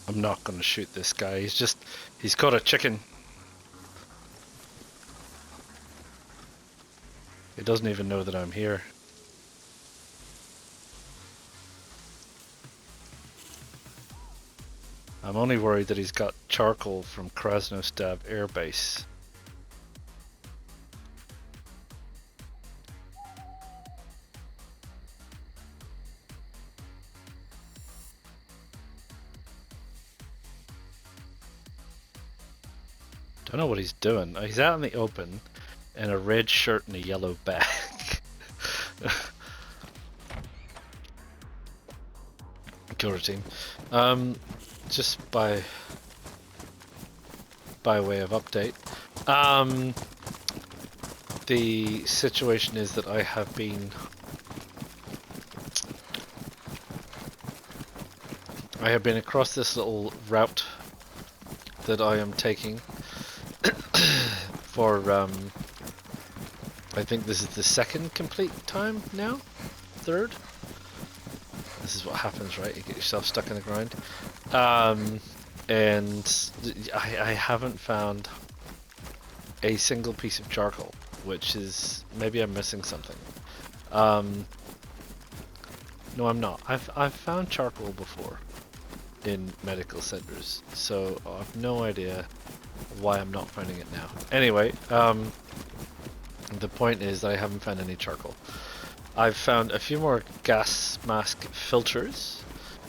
I'm not gonna shoot this guy. He's caught a chicken. He doesn't even know that I'm here. I'm only worried that he's got charcoal from Krasnostav Air Base. Don't know what he's doing. He's out in the open in a red shirt and a yellow bag. Killer team. Just by way of update. The situation is that I have been across this little route that I am taking for I think this is the second complete time now? Third? This is what happens, right? You get yourself stuck in the grind. And I haven't found a single piece of charcoal, which is, maybe I'm missing something. No, I'm not. I've found charcoal before in medical centers, so I've no idea why I'm not finding it now. Anyway, the point is that I haven't found any charcoal. I've found a few more gas mask filters,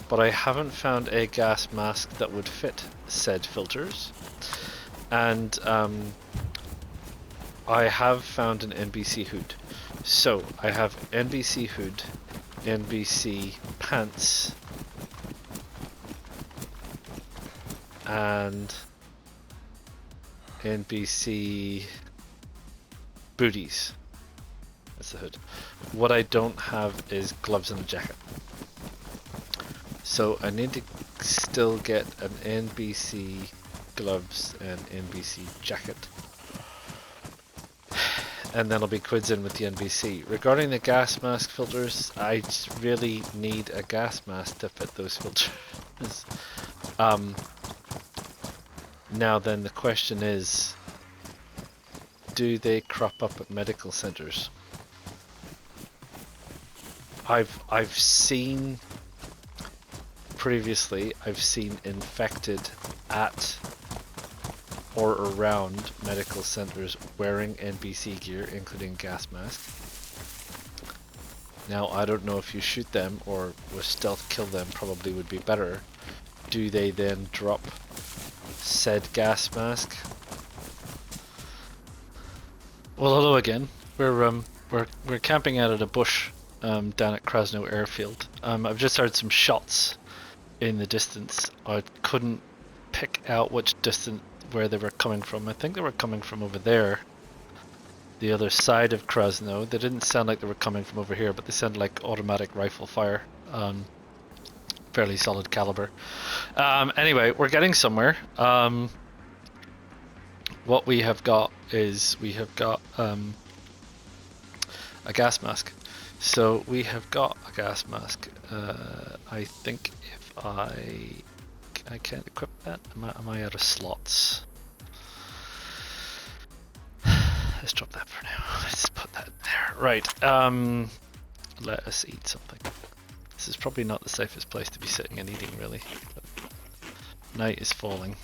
but I haven't found a gas mask that would fit said filters. And I have found an NBC hood. So I have NBC hood, NBC pants, and NBC booties. That's the hood. What I don't have is gloves and a jacket. So I need to still get an NBC gloves and NBC jacket. And then I'll be quids in with the NBC. Regarding the gas mask filters, I really need a gas mask to fit those filters. Now then, the question is, do they crop up at medical centers? I've seen previously, I've seen infected at or around medical centers wearing NBC gear, including gas mask. Now, I don't know if you shoot them or with stealth kill them, probably would be better. Do they then drop said gas mask? Well, hello again. We're camping out at a bush down at Krasno Airfield. I've just heard some shots in the distance. I couldn't pick out which distance where they were coming from. I think they were coming from over there, the other side of Krasno. They didn't sound like they were coming from over here, but they sounded like automatic rifle fire. Fairly solid caliber. Anyway, we're getting somewhere. What we have got is a gas mask. So we have got a gas mask. I think if I can't equip that. Am I out of slots? Let's drop that for now. Let's put that there. Right. Let us eat something. This is probably not the safest place to be sitting and eating, really. But night is falling.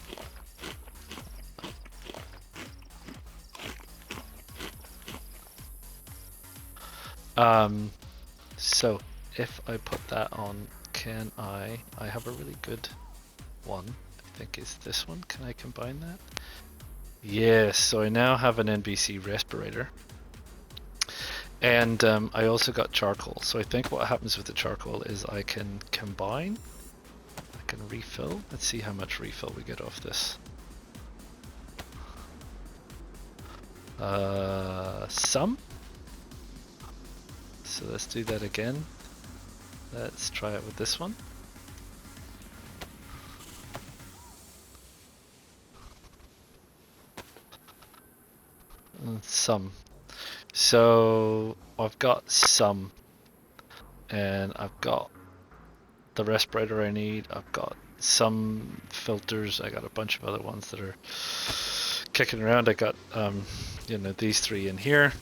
So if I put that on, can I have a really good one, I think is this one. Can I combine that? Yes, so I now have an NBC respirator. And I also got charcoal. So I think what happens with the charcoal is I can combine, I can refill. Let's see how much refill we get off this. Some. So let's do that again. Let's try it with this one. Some. So I've got some, and I've got the respirator I need. I've got some filters. I got a bunch of other ones that are kicking around. I got you know, these three in here.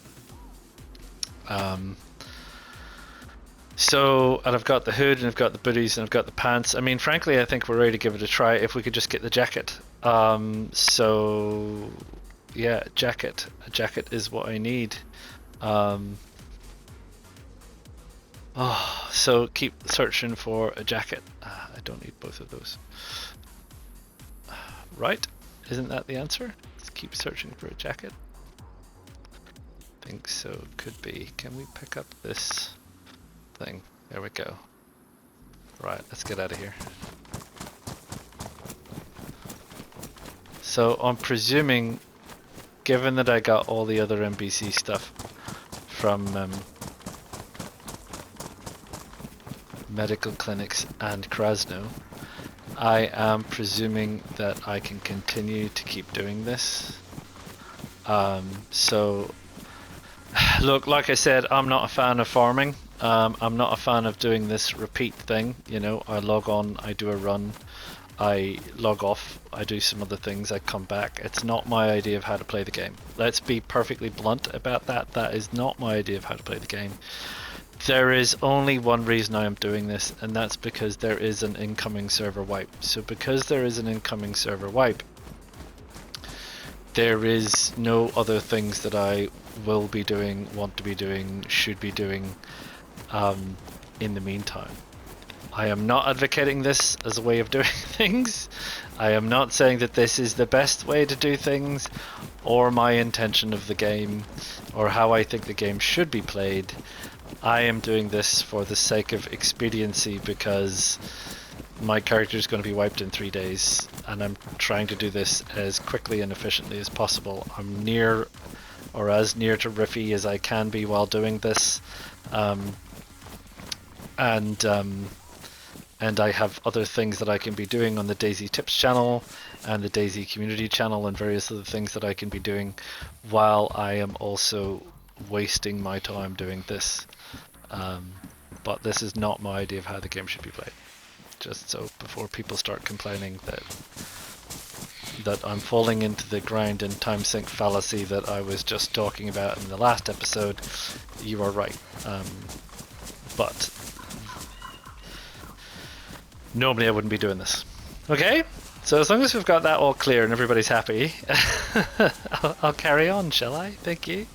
So, and I've got the hood, and I've got the booties, and I've got the pants. I mean, frankly, I think we're ready to give it a try if we could just get the jacket. So, yeah, jacket. A jacket is what I need. So keep searching for a jacket. I don't need both of those. Right? Isn't that the answer? Let's keep searching for a jacket. Think so. Could be. Can we pick up this thing? There we go. Right, let's get out of here. So I'm presuming, given that I got all the other NBC stuff from medical clinics and Krasno, I am presuming that I can continue to keep doing this. So, look, like I said, I'm not a fan of farming. I'm not a fan of doing this repeat thing. You know, I log on, I do a run, I log off, I do some other things, I come back. It's not my idea of how to play the game. Let's be perfectly blunt about that. That is not my idea of how to play the game. There is only one reason I am doing this, and that's because there is an incoming server wipe. So because there is an incoming server wipe, there is no other things that I will be doing, want to be doing, should be doing in the meantime. I am not advocating this as a way of doing things. I am not saying that this is the best way to do things, or my intention of the game, or how I think the game should be played. I am doing this for the sake of expediency because my character is going to be wiped in 3 days, and I'm trying to do this as quickly and efficiently as possible. I'm near, or as near to Rify as I can be while doing this, and I have other things that I can be doing on the DayZ Tips channel and the DayZ Community channel and various other things that I can be doing while I am also wasting my time doing this. But this is not my idea of how the game should be played. Just so before people start complaining that I'm falling into the grind and time sink fallacy that I was just talking about in the last episode, you are right. But normally I wouldn't be doing this. Okay, so as long as we've got that all clear and everybody's happy, I'll carry on, shall I? Thank you.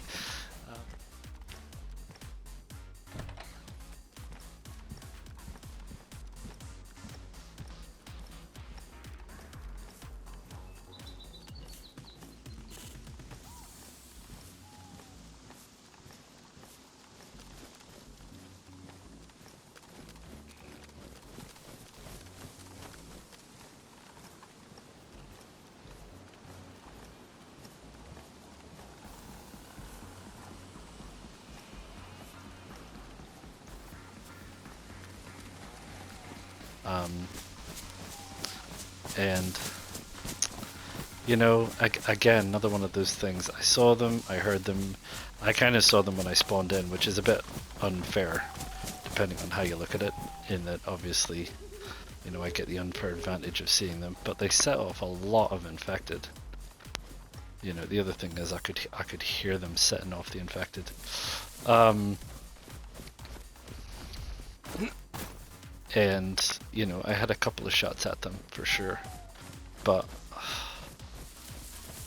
And you know, again, another one of those things. I saw them, I heard them, I kind of saw them when I spawned in, which is a bit unfair, depending on how you look at it, in that obviously, you know, I get the unfair advantage of seeing them, but they set off a lot of infected. You know, the other thing is I could hear them setting off the infected. And, you know, I had a couple of shots at them, for sure. But,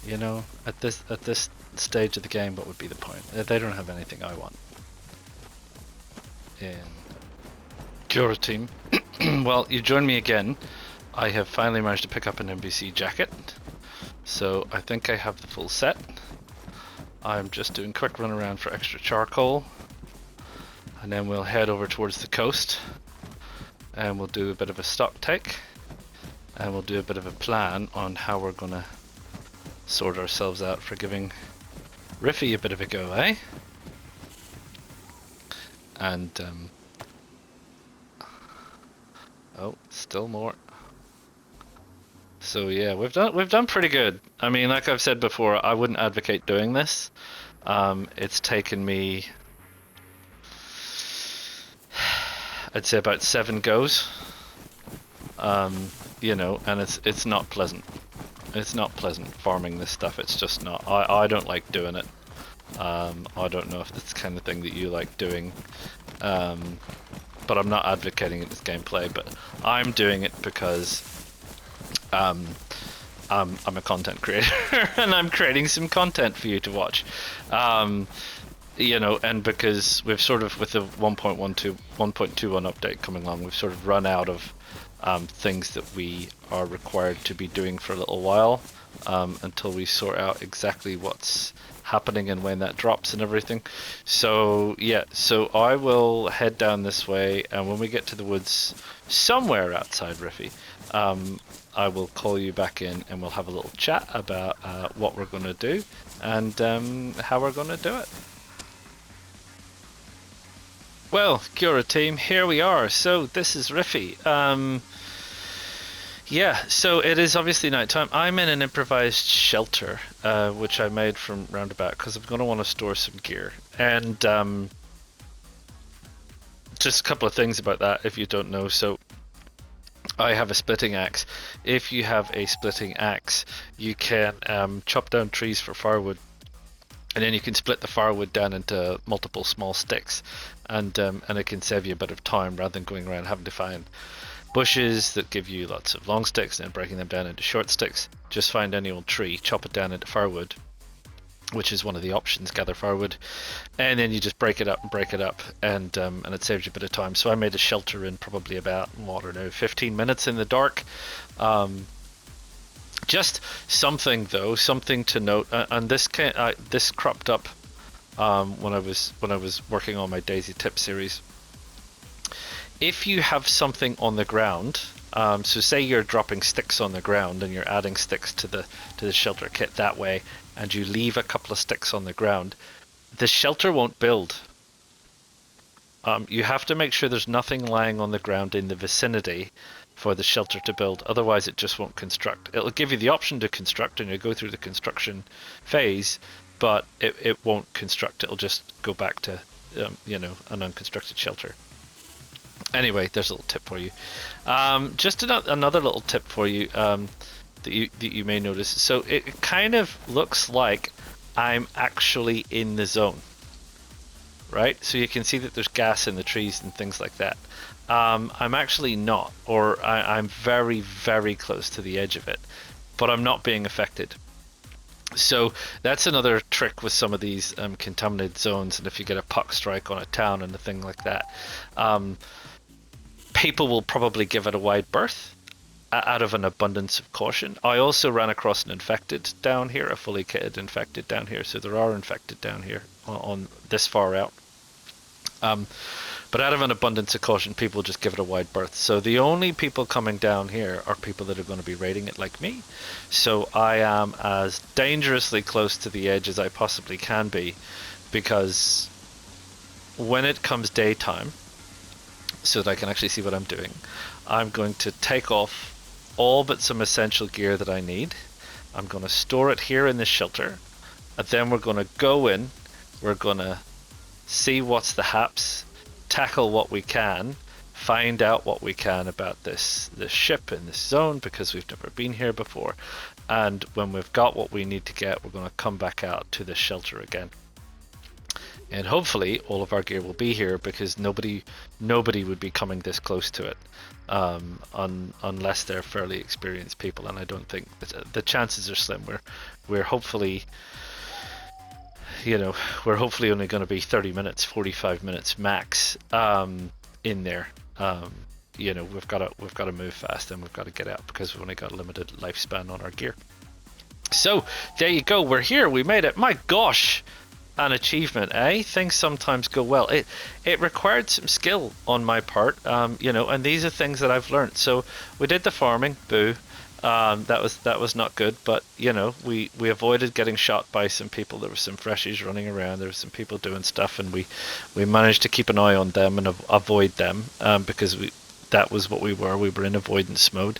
you know, at this stage of the game, what would be the point? They don't have anything I want. And Cura team. Well, you join me again. I have finally managed to pick up an NBC jacket. So I think I have the full set. I'm just doing a quick run around for extra charcoal. And then we'll head over towards the coast. And we'll do a bit of a stock take, and we'll do a bit of a plan on how we're gonna sort ourselves out for giving Rify a bit of a go, eh? And oh, still more. So yeah, we've done pretty good. I mean, like I've said before, I wouldn't advocate doing this. It's taken me, I'd say, about 7 goes You know, and it's not pleasant. It's not pleasant farming this stuff. It's just not. I don't like doing it. I don't know if it's the kind of thing that you like doing. But I'm not advocating it as gameplay. But I'm doing it because I'm a content creator and I'm creating some content for you to watch. You know, and because we've sort of, with the 1.21 update coming along, we've sort of run out of things that we are required to be doing for a little while, until we sort out exactly what's happening and when that drops and everything. So yeah, so I will head down this way, and when we get to the woods somewhere outside Rify, I will call you back in and we'll have a little chat about what we're going to do and how we're going to do it. Well, kia ora team, here we are. So this is Rify. Yeah, so it is obviously nighttime. I'm in an improvised shelter, which I made from roundabout because I'm going to want to store some gear. And just a couple of things about that if you don't know. So I have a splitting axe. If you have a splitting axe, you can chop down trees for firewood. And then you can split the firewood down into multiple small sticks, and it can save you a bit of time rather than going around having to find bushes that give you lots of long sticks and then breaking them down into short sticks. Just find any old tree, chop it down into firewood, which is one of the options, gather firewood, and then you just break it up, and it saves you a bit of time. So I made a shelter in probably about, I don't know, 15 minutes in the dark. Just something though, something to note, and this cropped up when I was working on my DayZ tip series. If you have something on the ground, so say you're dropping sticks on the ground and you're adding sticks to the shelter kit that way, and you leave a couple of sticks on the ground, the shelter won't build. You have to make sure there's nothing lying on the ground in the vicinity for the shelter to build, otherwise it just won't construct. It'll give you the option to construct and you go through the construction phase, but it won't construct. It'll just go back to you know, an unconstructed shelter. Anyway, there's a little tip for you. Just another little tip for you that you may notice. So it kind of looks like I'm actually in the zone, right? So you can see that there's gas in the trees and things like that. I'm actually not, or I'm very, very close to the edge of it, but I'm not being affected. So that's another trick with some of these contaminated zones, and if you get a puck strike on a town and a thing like that, people will probably give it a wide berth out of an abundance of caution. I also ran across an infected down here, a fully kitted infected down here, so there are infected down here on this far out. But out of an abundance of caution, people just give it a wide berth. So the only people coming down here are people that are going to be raiding it like me. So I am as dangerously close to the edge as I possibly can be, because when it comes daytime, so that I can actually see what I'm doing, I'm going to take off all but some essential gear that I need. I'm going to store it here in this shelter, and then we're going to go in, we're going to see what's the haps, tackle what we can, find out what we can about this ship in this zone, because we've never been here before, and when we've got what we need to get, we're going to come back out to this shelter again. And hopefully all of our gear will be here, because nobody would be coming this close to it unless they're fairly experienced people, and I don't think the chances are slim. We're hopefully, you know, we're hopefully only going to be 30 minutes, 45 minutes max in there. You know, we've got to move fast, and we've got to get out because we've only got a limited lifespan on our gear. So there you go, we're here, we made it. My gosh, an achievement, eh? Things sometimes go well. It required some skill on my part, you know, and these are things that I've learned. So we did the farming, boo. That was not good, but you know, we avoided getting shot by some people. There were some freshies running around, there were some people doing stuff, and we managed to keep an eye on them and avoid them, because that was what we were in avoidance mode.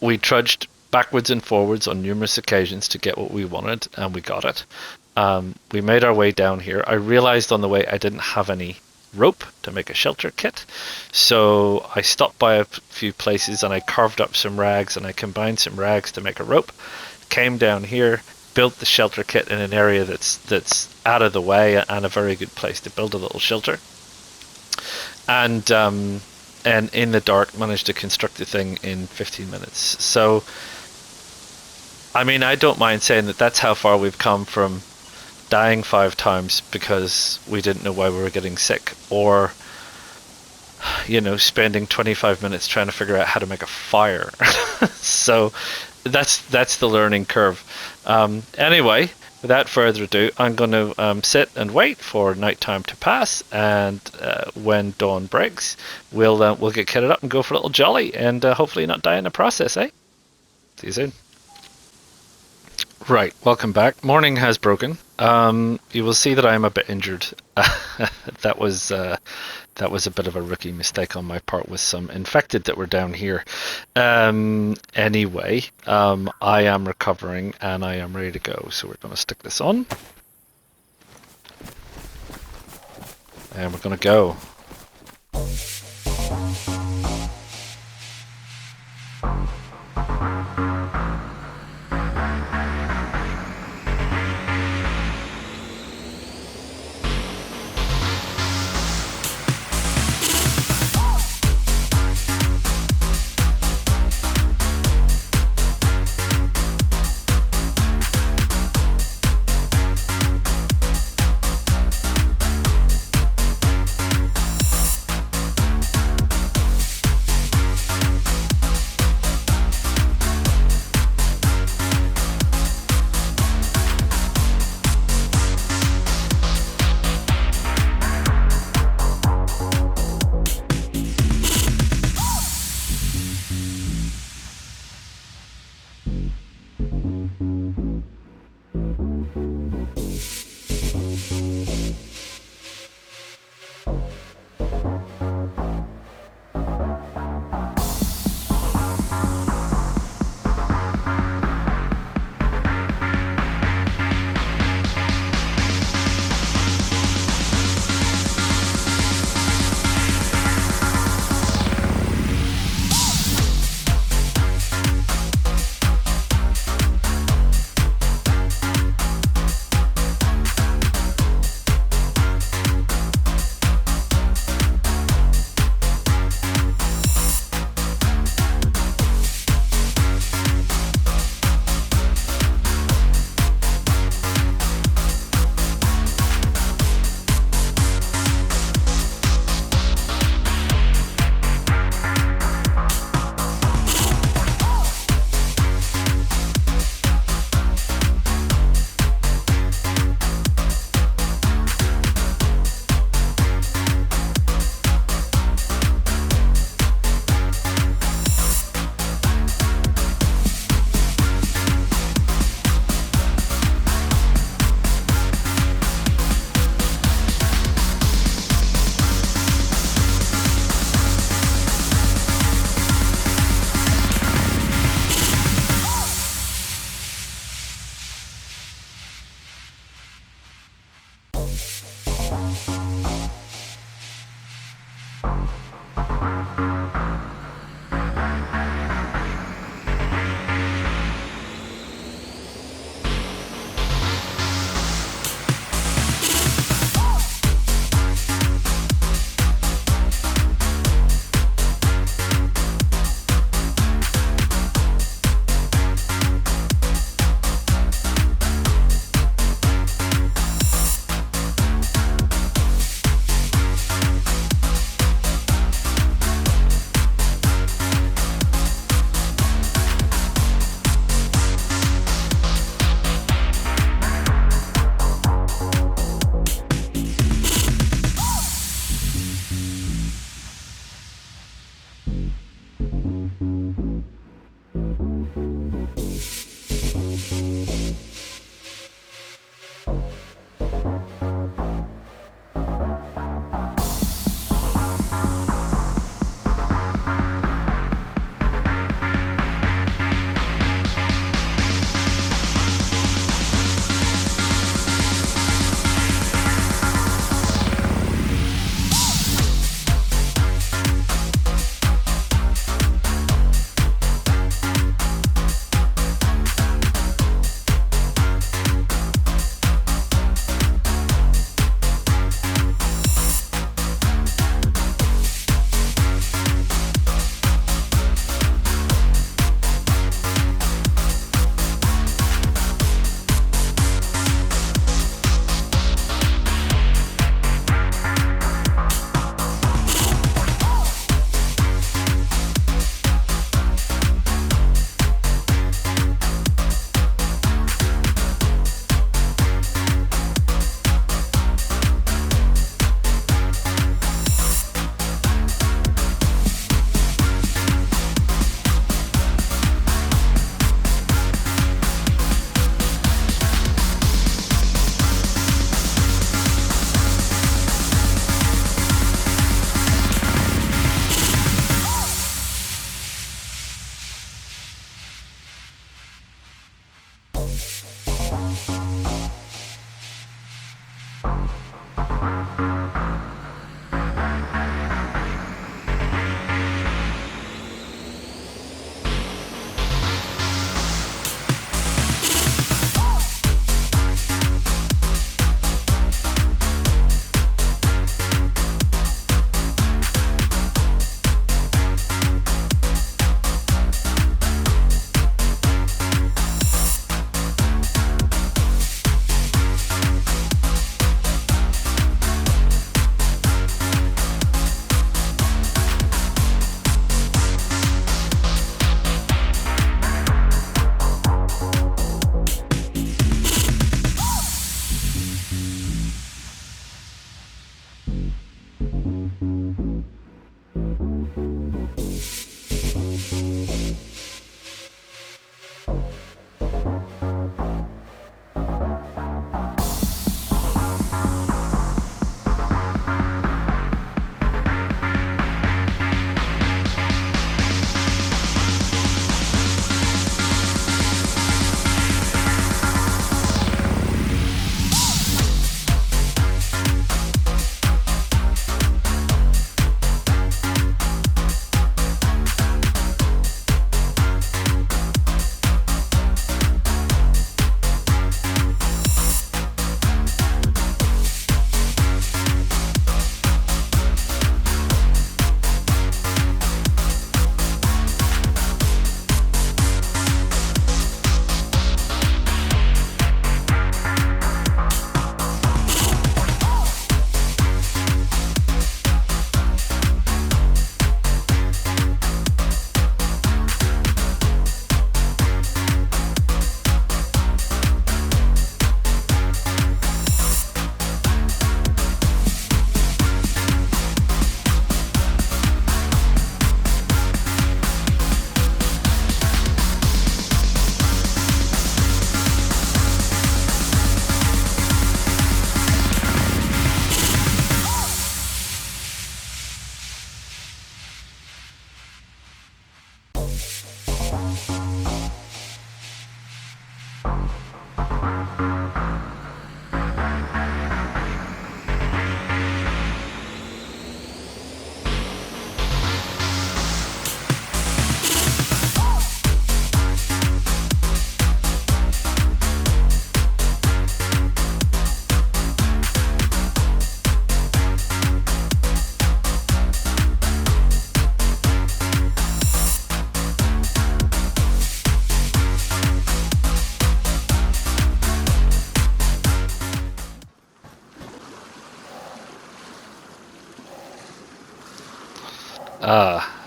We trudged backwards and forwards on numerous occasions to get what we wanted, and we got it. We made our way down here. I realized on the way I didn't have any rope to make a shelter kit. So I stopped by a few places and I carved up some rags and I combined some rags to make a rope. Came down here, built the shelter kit in an area that's out of the way and a very good place to build a little shelter. And in the dark managed to construct the thing in 15 minutes. So I mean, I don't mind saying that that's how far we've come from dying 5 times because we didn't know why we were getting sick, or spending 25 minutes trying to figure out how to make a fire. So that's the learning curve. Anyway, without further ado, I'm going to sit and wait for nighttime to pass, and when dawn breaks, we'll get kitted up and go for a little jolly, and hopefully not die in the process, eh? See you soon. Right, welcome back. Morning has broken. You will see that I am a bit injured. That was a bit of a rookie mistake on my part with some infected that were down here. Anyway, I am recovering and I am ready to go. So we're going to stick this on. And we're going to go.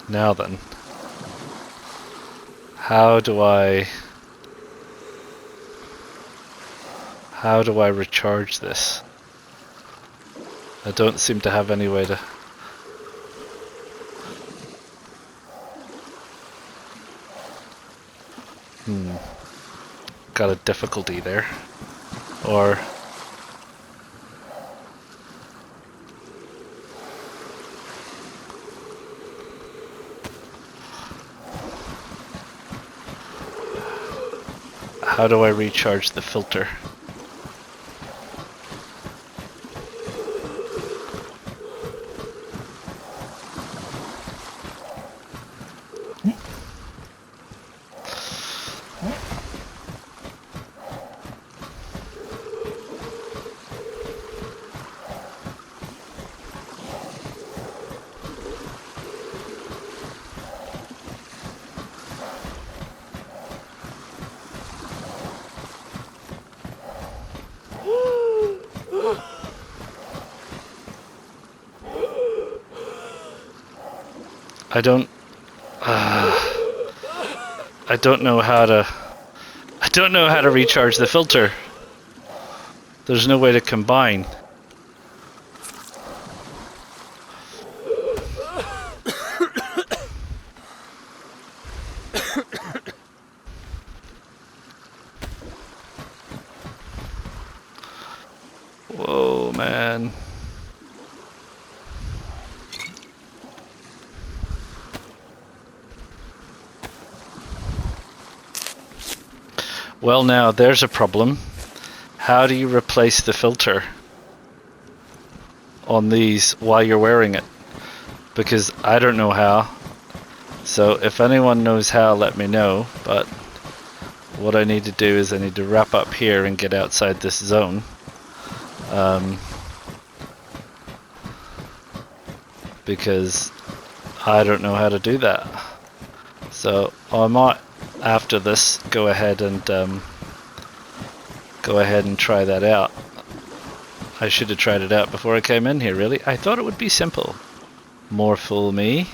Now then. How do I recharge this? I don't seem to have any way to... Got a difficulty there. Or... How do I recharge the filter? I don't know how to... I don't know how to recharge the filter. There's no way to combine. Whoa, man. Well, now there's a problem. How do you replace the filter on these while you're wearing it? Because I don't know how. So if anyone knows how, let me know. But what I need to do is I need to wrap up here and get outside this zone. Because I don't know how to do that. So I might, after this, go ahead and try that out. I should have tried it out before I came in here, really. I thought it would be simple. More fool me.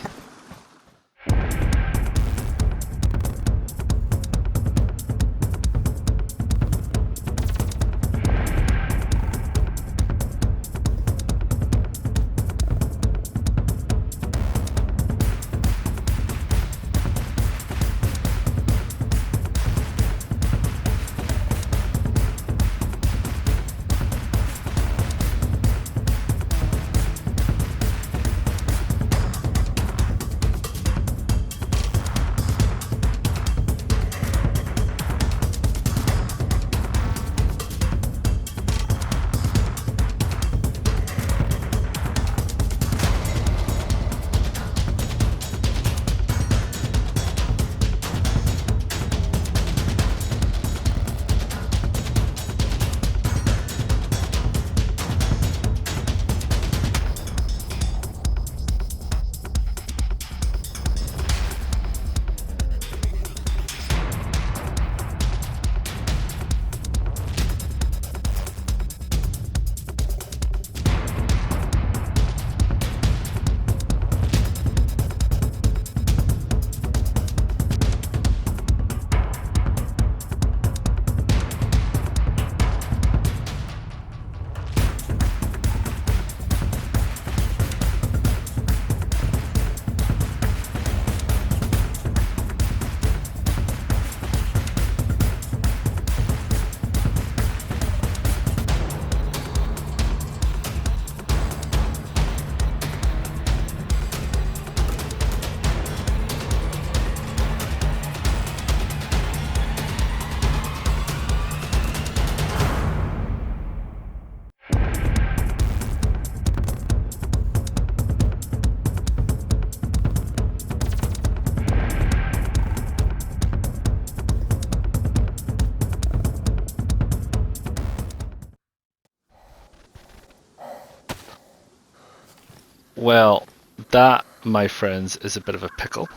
Well, that, my friends, is a bit of a pickle.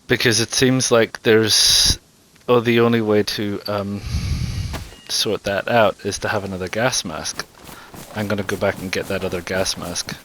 Because it seems like there's... Oh, the only way to sort that out is to have another gas mask. I'm gonna go back and get that other gas mask.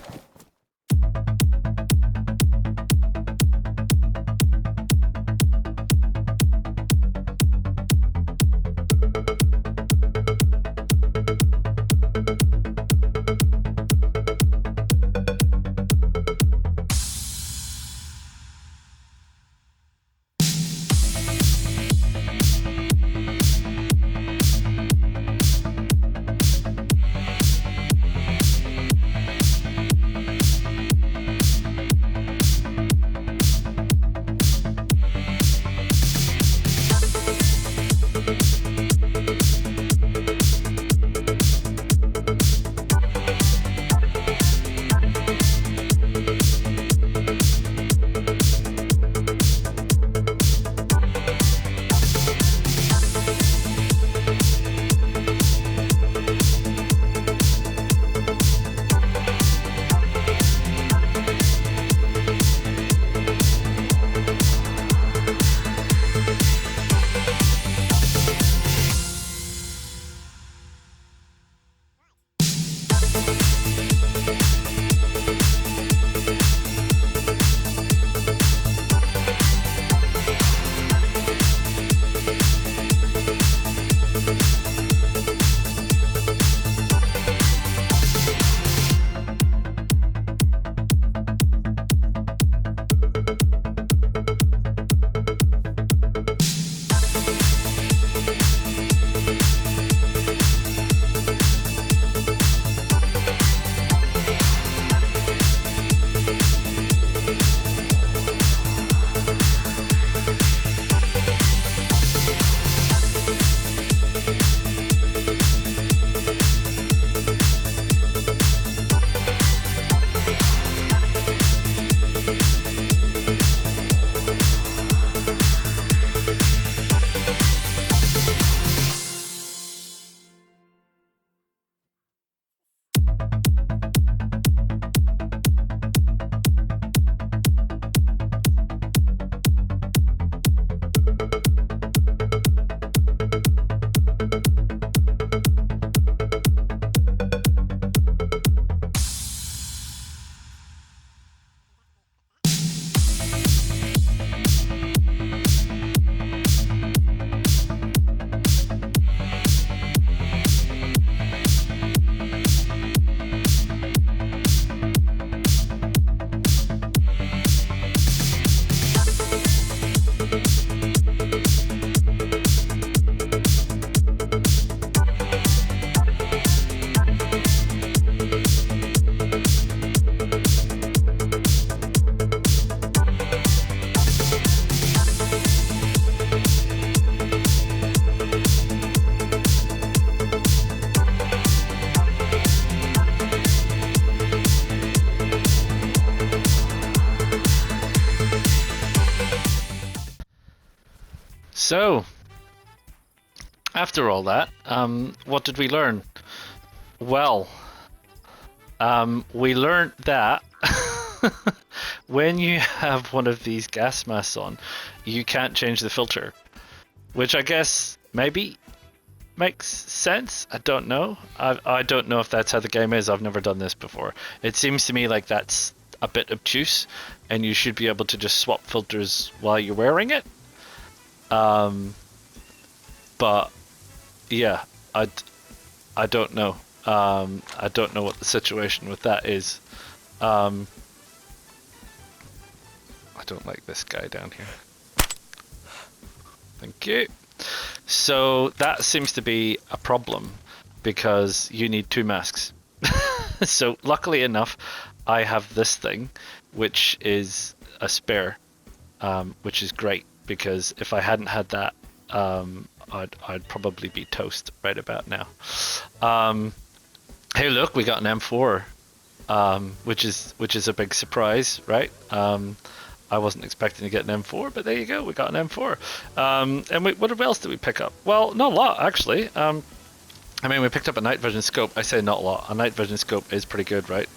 So, after all that, what did we learn? Well, we learned that when you have one of these gas masks on, you can't change the filter, which I guess maybe makes sense. I don't know. I don't know if that's how the game is. I've never done this before. It seems to me like that's a bit obtuse, and you should be able to just swap filters while you're wearing it. But yeah, I don't know. I don't know what the situation with that is. I don't like this guy down here. Thank you. So that seems to be a problem because you need 2 masks. So luckily enough, I have this thing, which is a spare, which is great because if I hadn't had that, I'd probably be toast right about now. Hey, look, we got an M4, which is a big surprise, right? I wasn't expecting to get an M4, but there you go, we got an M4. And what else did we pick up? Well, not a lot, actually. I mean, we picked up a night vision scope. I say not a lot. A night vision scope is pretty good, right?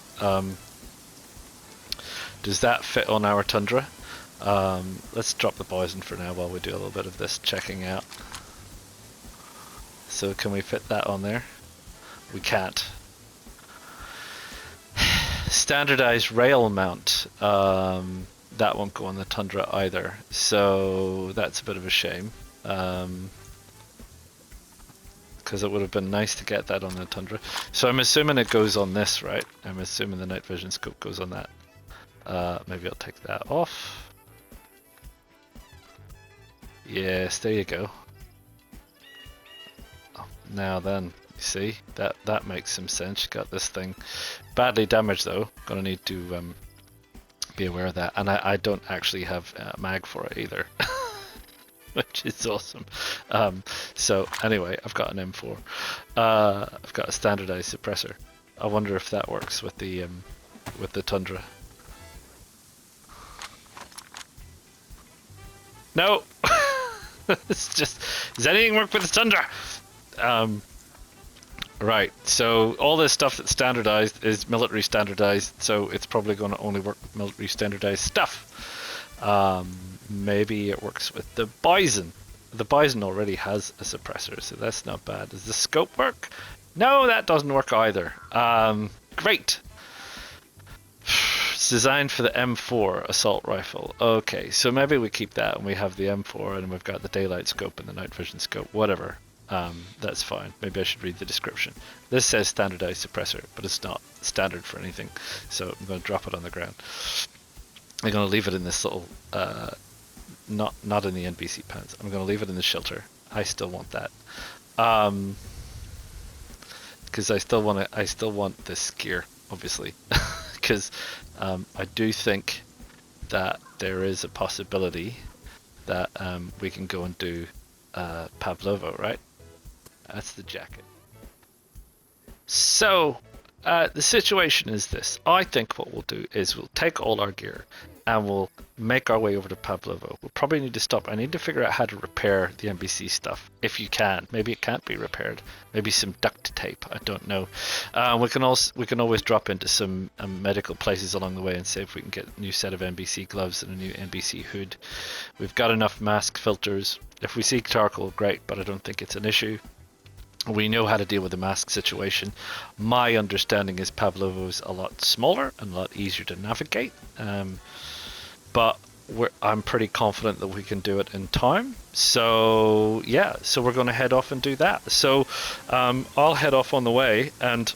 Does that fit on our Tundra? Let's drop the poison for now while we do a little bit of this checking out. So can we fit that on there? We can't. Standardized rail mount. That won't go on the Tundra either. So that's a bit of a shame. Because it would have been nice to get that on the Tundra. So I'm assuming it goes on this, right? I'm assuming the night vision scope goes on that. Maybe I'll take that off. Yes, there you go. Oh, now then, you see, that makes some sense. You got this thing badly damaged though. Gonna need to be aware of that. And I don't actually have mag for it either. Which is awesome. So anyway, I've got an M4. I've got a standardized suppressor. I wonder if that works with the Tundra. No. It's just, does anything work with the Tundra? Right. So all this stuff that's standardized is military standardized. So it's probably going to only work with military standardized stuff. Maybe it works with the Bison. The Bison already has a suppressor, so that's not bad. Does the scope work? No, that doesn't work either. Great. It's designed for the M4 assault rifle. Okay, so maybe we keep that and we have the M4 and we've got the daylight scope and the night vision scope, whatever. That's fine. Maybe I should read the description. This says standardized suppressor, but it's not standard for anything. So I'm going to drop it on the ground. I'm going to leave it in this little, not in the NBC pants. I'm going to leave it in the shelter. I still want that, because I still want this gear, obviously, because I do think that there is a possibility that we can go and do Pavlovo, right? That's the jacket. So the situation is this. I think what we'll do is we'll take all our gear and we'll make our way over to Pavlovo. We'll probably need to stop. I need to figure out how to repair the NBC stuff, if you can. Maybe it can't be repaired. Maybe some duct tape. I don't know. We can always drop into some medical places along the way and see if we can get a new set of NBC gloves and a new NBC hood. We've got enough mask filters. If we see charcoal, great, but I don't think it's an issue. We know how to deal with the mask situation. My understanding is Pavlovo's a lot smaller and a lot easier to navigate. But I'm pretty confident that we can do it in time. So yeah, so we're going to head off and do that. So I'll head off on the way, and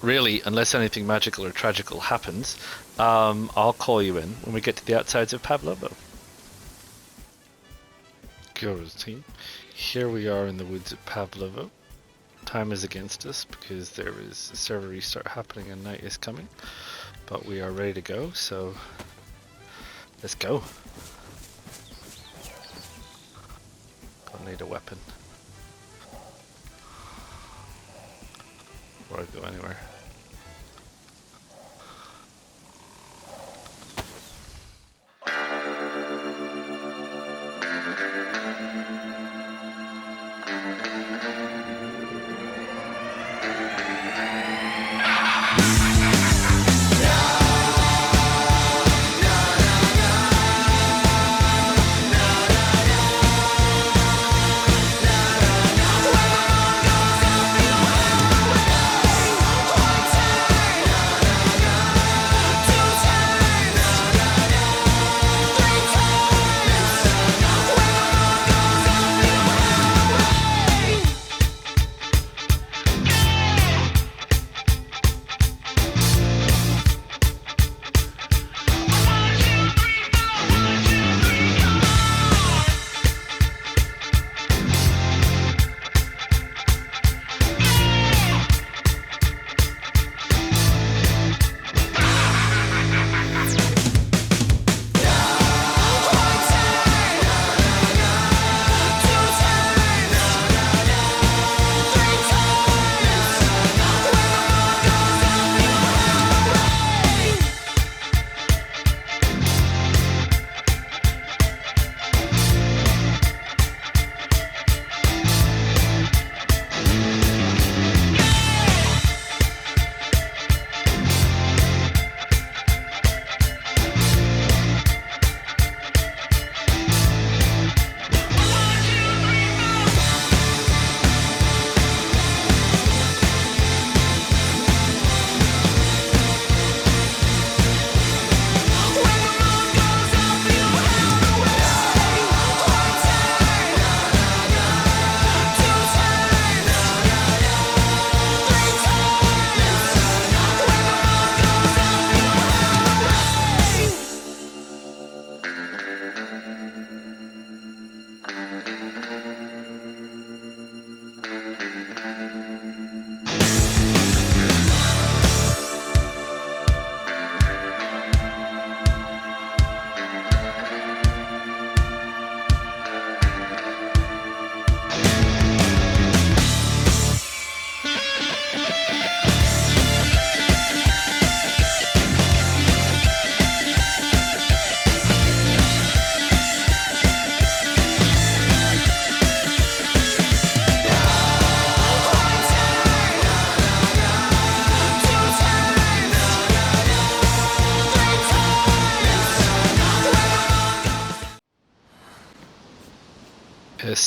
really, unless anything magical or tragical happens, I'll call you in when we get to the outsides of Pavlovo. Good team. Here we are in the woods of Pavlovo. Time is against us because there is a server restart happening and night is coming. But we are ready to go, so let's go. Gonna need a weapon before I go anywhere.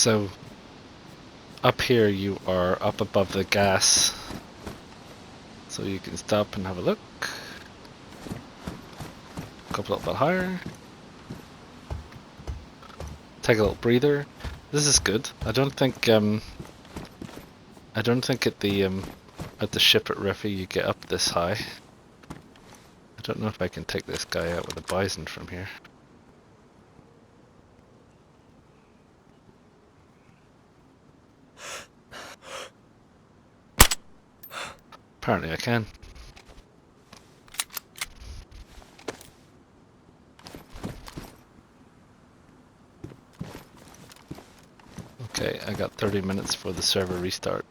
So up here you are up above the gas, so you can stop and have a look. A couple up a bit higher. Take a little breather. This is good. I don't think at the ship at Rify you get up this high. I don't know if I can take this guy out with a bison from here. Apparently I can. Okay, I got 30 minutes for the server restart.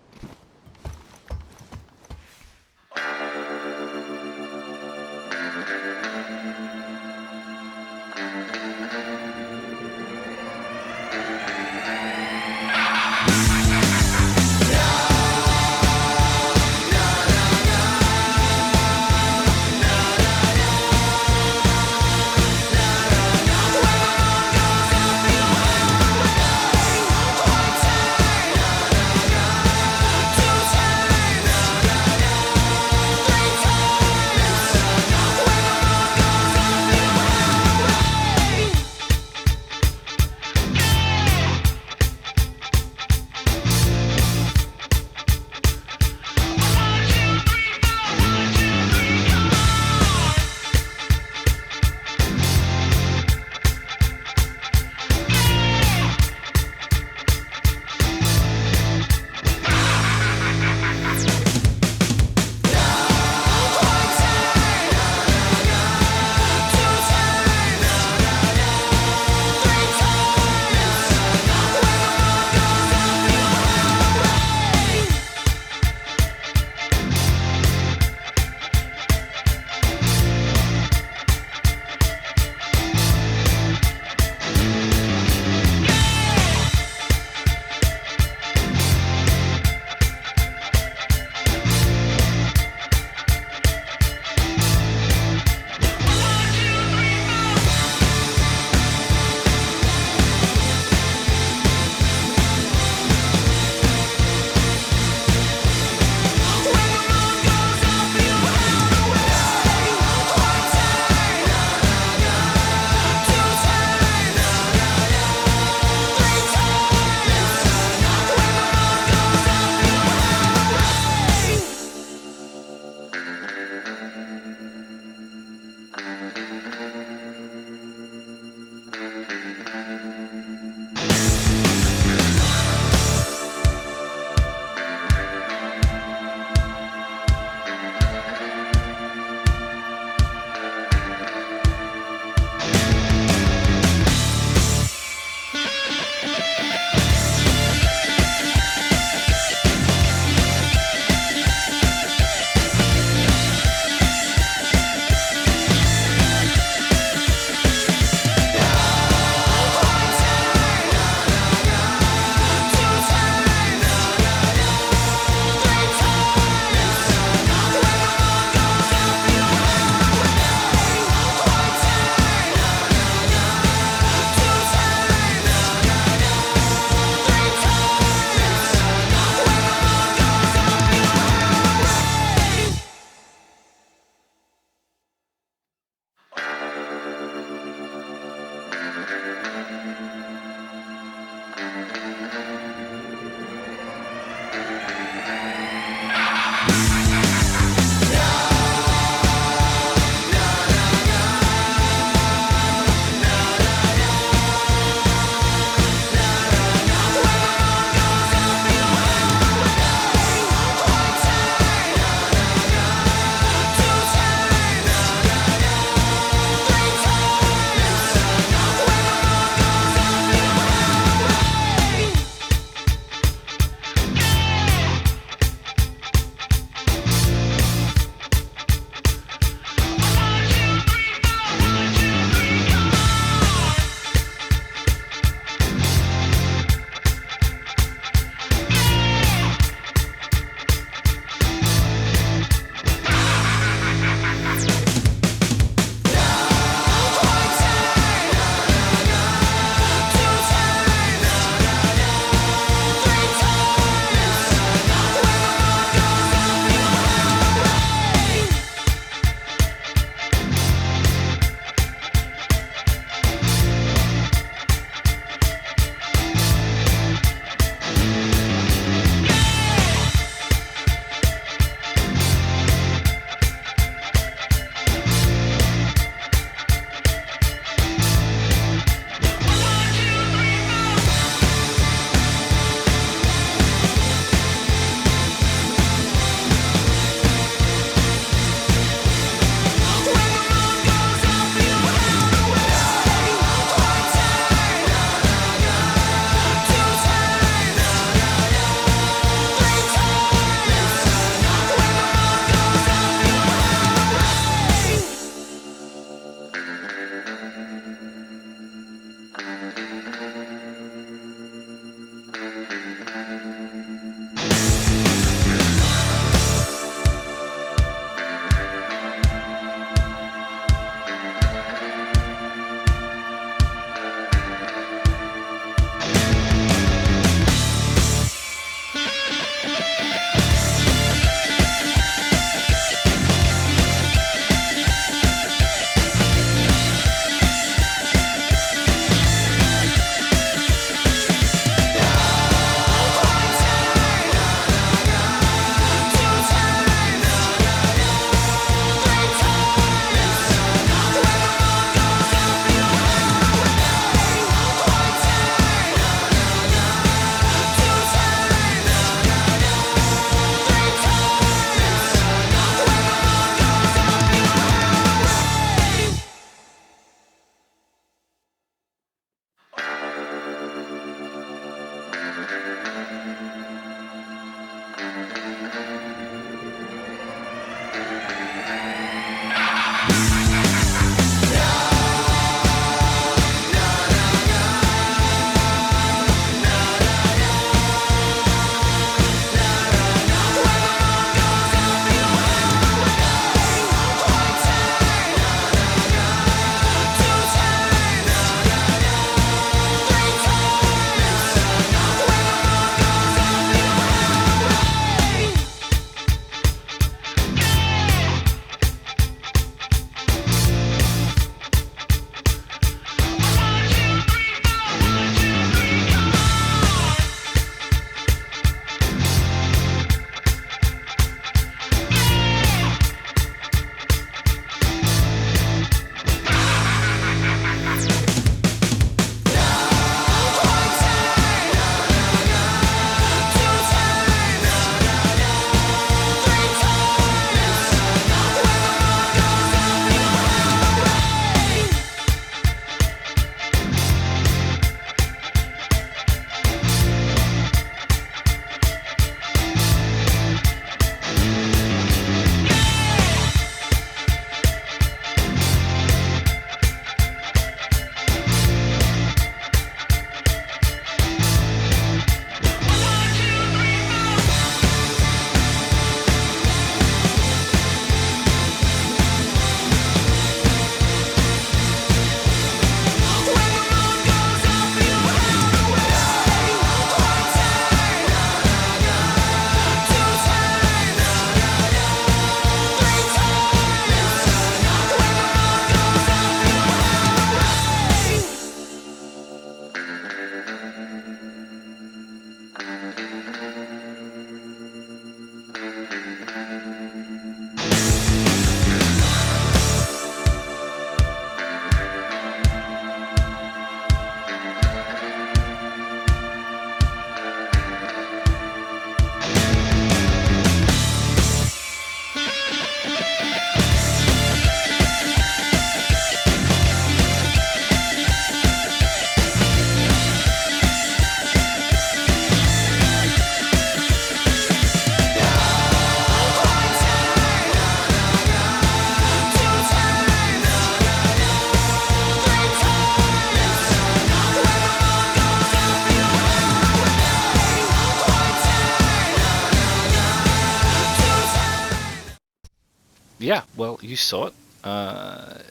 yeah, well, you saw it.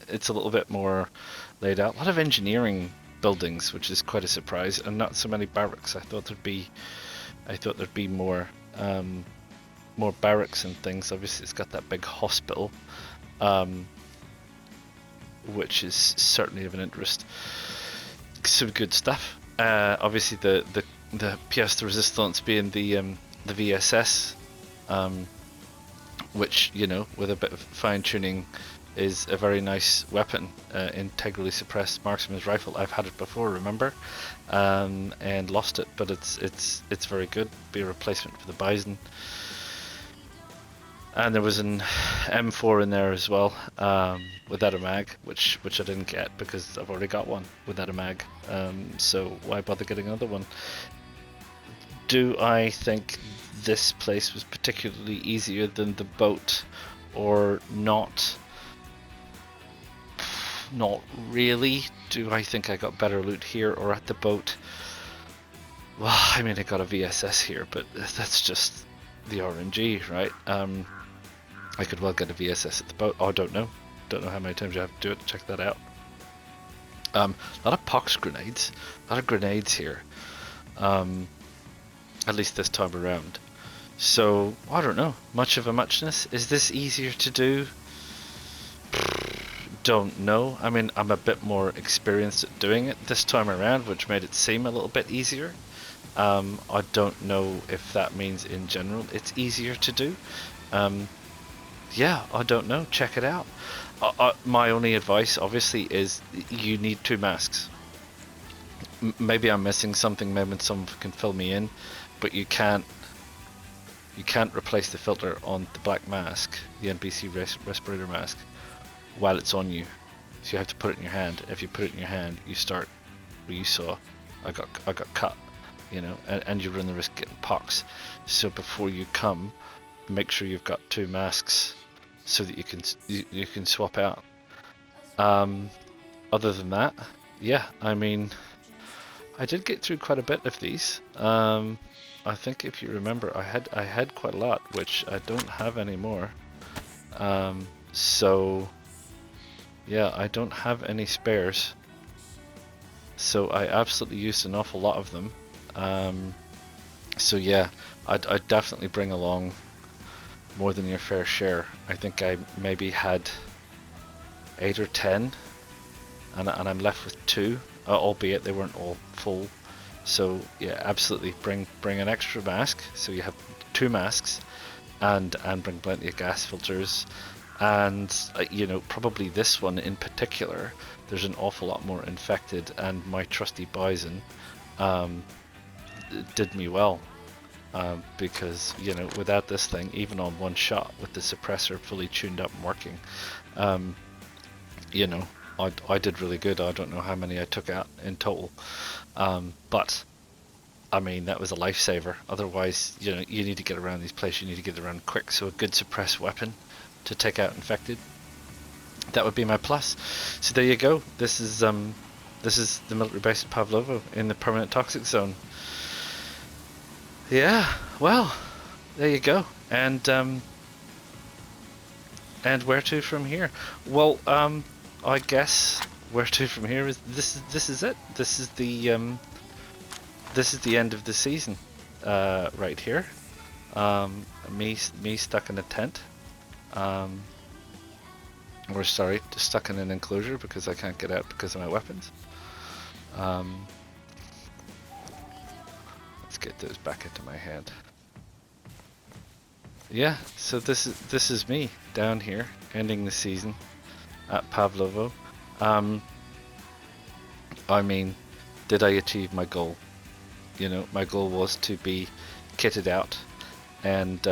It's a little bit more laid out. A lot of engineering buildings, which is quite a surprise, and not so many barracks. I thought there'd be more, more barracks and things. Obviously, it's got that big hospital, which is certainly of an interest. Some good stuff. Obviously, the pièce de résistance being the VSS, which, you know, with a bit of fine tuning, is a very nice weapon. Integrally suppressed marksman's rifle. I've had it before, remember, and lost it, but it's very good. Be a replacement for the Bison. And there was an M4 in there as well, without a mag, which I didn't get because I've already got one without a mag. So why bother getting another one? Do I think this place was particularly easier than the boat, or not? Not really. Do I think I got better loot here or at the boat? Well, I mean, I got a VSS here, but that's just the RNG, right? I could well get a VSS at the boat. Oh, I don't know. Don't know how many times you have to do it. Check that out. A lot of pox grenades. A lot of grenades here. At least this time around. So, I don't know. Much of a muchness. Is this easier to do? Don't know. I mean, I'm a bit more experienced at doing it this time around, which made it seem a little bit easier. I don't know if that means in general it's easier to do. Yeah, I don't know. Check it out. My only advice, obviously, is you need 2 masks. Maybe I'm missing something. Maybe someone can fill me in, but you can't replace the filter on the black mask, the NPC respirator mask, while it's on you. So you have to put it in your hand. If you put it in your hand, you start where you saw. I got cut, you know, and you run the risk of getting pox. So before you come, make sure you've got 2 masks so that you can swap out. Other than that, yeah, I mean, I did get through quite a bit of these. I think if you remember, I had quite a lot, which I don't have anymore. So yeah, I don't have any spares. So I absolutely used an awful lot of them. So yeah, I'd definitely bring along more than your fair share. I think I maybe had 8 or 10, and I'm left with 2, albeit they weren't all full. So yeah, absolutely bring an extra mask, so you have 2 masks, and bring plenty of gas filters, and you know, probably this one in particular, there's an awful lot more infected, and my trusty Bison did me well. Because, you know, without this thing, even on 1 shot with the suppressor fully tuned up and working, you know, I did really good. I don't know how many I took out in total, but I mean, that was a lifesaver. Otherwise, you know, you need to get around these places, you need to get around quick, so a good suppressed weapon to take out infected, that would be my plus. So there you go. This is the military base at Pavlovo in the permanent toxic zone. Yeah, well, there you go. And where to from here? Well, I guess where to from here is this is it. This is the end of the season, right here. Me stuck in a tent. Or sorry, just stuck in an enclosure because I can't get out because of my weapons. Let's get those back into my hand. Yeah, so this is me down here, ending the season at Pavlovo. I mean, did I achieve my goal? You know, my goal was to be kitted out, and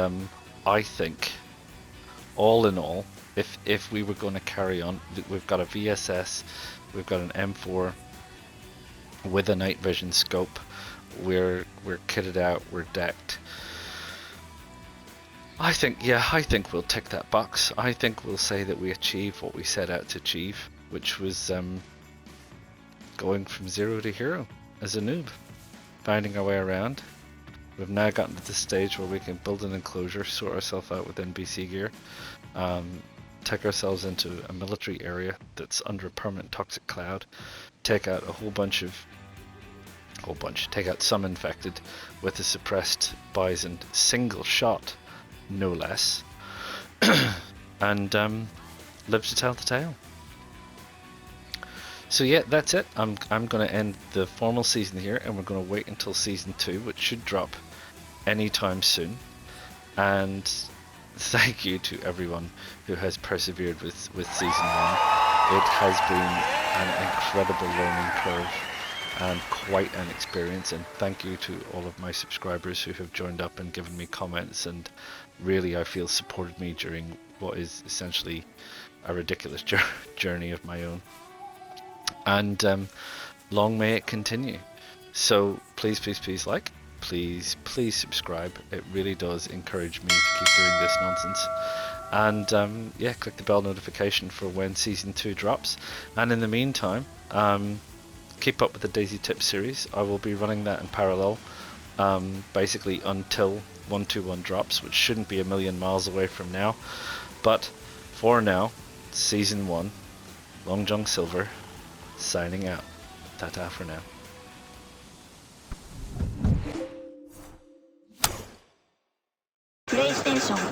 I think, all in all, if we were going to carry on, we've got a VSS, we've got an M4 with a night vision scope. We're kitted out, we're decked. I think we'll tick that box. I think we'll say that we achieved what we set out to achieve, which was going from 0 to hero as a noob, finding our way around. We've now gotten to the stage where we can build an enclosure, sort ourselves out with NPC gear, take ourselves into a military area that's under a permanent toxic cloud, take out a take out some infected with a suppressed bison, single shot, no less, and live to tell the tale. So yeah, that's it. I'm going to end the formal season here, and we're going to wait until season 2, which should drop anytime soon. And thank you to everyone who has persevered with season 1. It has been an incredible learning curve and quite an experience, and thank you to all of my subscribers who have joined up and given me comments, and really I feel supported me during what is essentially a ridiculous journey of my own. And long may it continue. So please like, please subscribe. It really does encourage me to keep doing this nonsense. And yeah, click the bell notification for when season 2 drops. And in the meantime, keep up with the DayZ Tips series. I will be running that in parallel, basically until 121 drops, which shouldn't be a million miles away from now. But for now, season 1, Long John Silver, signing out. Ta-ta for now.